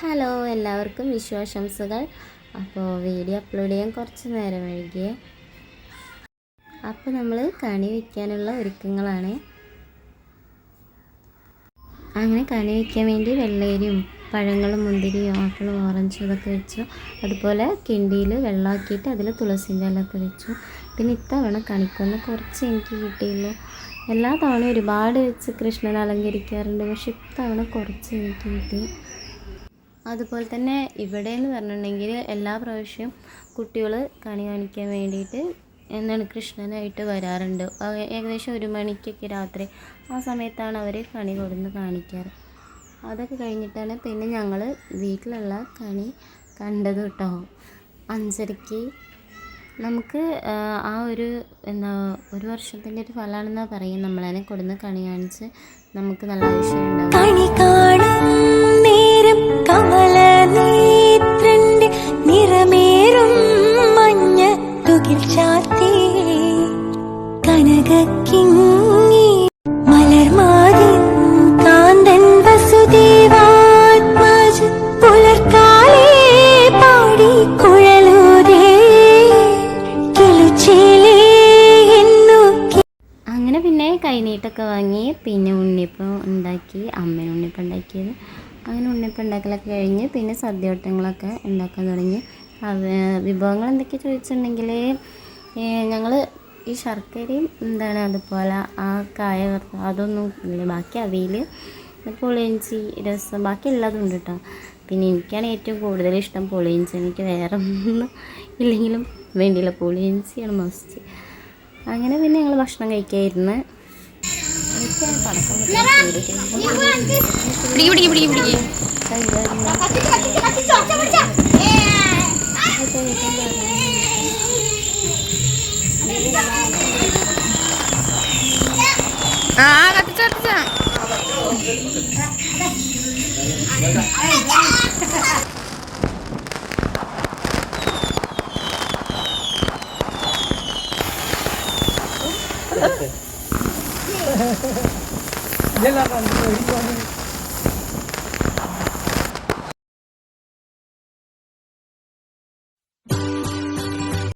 Hello, എല്ലാവർക്കും വിശ്വാശംസകൾ. അപ്പോൾ video upload ചെയ്യാൻ കുറച്ച് നേരം വൈകിയേ. അപ്പോൾ നമ്മൾ കണി വയ്ക്കാനുള്ള ഒരുക്കങ്ങളാണ്. അങ്ങനെ കണി വയ്ക്കാൻ വേണ്ടി വെള്ളരിയും പഴങ്ങളും മുന്തിരിയും ആപ്പിളും ഓറഞ്ചും ഇതൊക്കെ വെച്ചു. അതുപോലെ കിണ്ടിയിൽ വെള്ളമാക്കിയിട്ട് അതിൽ തുളസിൻ്റെ ഇലയൊക്കെ വെച്ചു. പിന്നെ ഇത്തവണ കണിക്കൊന്ന് കുറച്ച് എനിക്ക് കിട്ടിയുള്ളൂ. എല്ലാ തവണയും ഒരുപാട് വെച്ച് കൃഷ്ണനെ അലങ്കരിക്കാറുണ്ട്, പക്ഷെ ഇത്തവണ കുറച്ച് എനിക്ക് കിട്ടി. അതുപോലെ തന്നെ ഇവിടെ എന്ന് പറഞ്ഞിട്ടുണ്ടെങ്കിൽ എല്ലാ പ്രാവശ്യവും കുട്ടികൾ കണി കാണിക്കാൻ വേണ്ടിയിട്ട് കൃഷ്ണനായിട്ട് വരാറുണ്ട്. ഏകദേശം 1 മണിക്കൊക്കെ രാത്രി ആ സമയത്താണ് അവർ കണി കൊടുന്ന് കാണിക്കാറ്. അതൊക്കെ കഴിഞ്ഞിട്ടാണ് പിന്നെ ഞങ്ങൾ വീട്ടിലുള്ള കണി കണ്ടത് കേട്ടോ. 5:30ക്ക് നമുക്ക് ആ ഒരു ഒരു വർഷത്തിൻ്റെ ഒരു ഫലമാണെന്നാണ് പറയും. നമ്മളതിനെ കൊടുന്ന് കണി കാണിച്ച് നമുക്ക് നല്ല ആവശ്യം ഉണ്ടാവും. നിറമേറും മഞ്ഞ തുകിൽ ചാത്തി കനകിങ്ങി മലർമാതിൻ കാന്തൻ വസുദേവാത്മജ പുലർക്കാലേ പാടി കുഴലൂരേ കിളുച്ചേലേ എന്നൊക്കെ. അങ്ങനെ പിന്നെ കൈനീട്ടൊക്കെ വാങ്ങി പിന്നെ ഉണ്ണിയപ്പം ഉണ്ടാക്കി. അമ്മ ഉണ്ണിയപ്പം ഉണ്ടാക്കിയത്. അങ്ങനെ ഉണ്ണിയപ്പം ഉണ്ടാക്കലൊക്കെ കഴിഞ്ഞ് പിന്നെ സദ്യവട്ടങ്ങളൊക്കെ ഉണ്ടാക്കാൻ തുടങ്ങി. വിഭവങ്ങൾ എന്തൊക്കെയാണ് ചോദിച്ചിട്ടുണ്ടെങ്കിൽ ഞങ്ങൾ ഈ ശർക്കരയും അതുപോലെ ആ കായ അതൊന്നും ഇല്ല. ബാക്കി അവിയൽ, പുളിയിഞ്ചി, രസം, ബാക്കി എല്ലാതും ഉണ്ട് കേട്ടോ. പിന്നെ എനിക്കാണ് ഏറ്റവും കൂടുതൽ ഇഷ്ടം പുളിയിഞ്ചി. എനിക്ക് വേറെ ഒന്നും ഇല്ലെങ്കിലും വേണ്ടിയില്ല, പുളിയിഞ്ചിയാണ് മസ്റ്റ്. അങ്ങനെ പിന്നെ ഞങ്ങൾ ഭക്ഷണം കഴിക്കായിരുന്നു. Dia lah kan,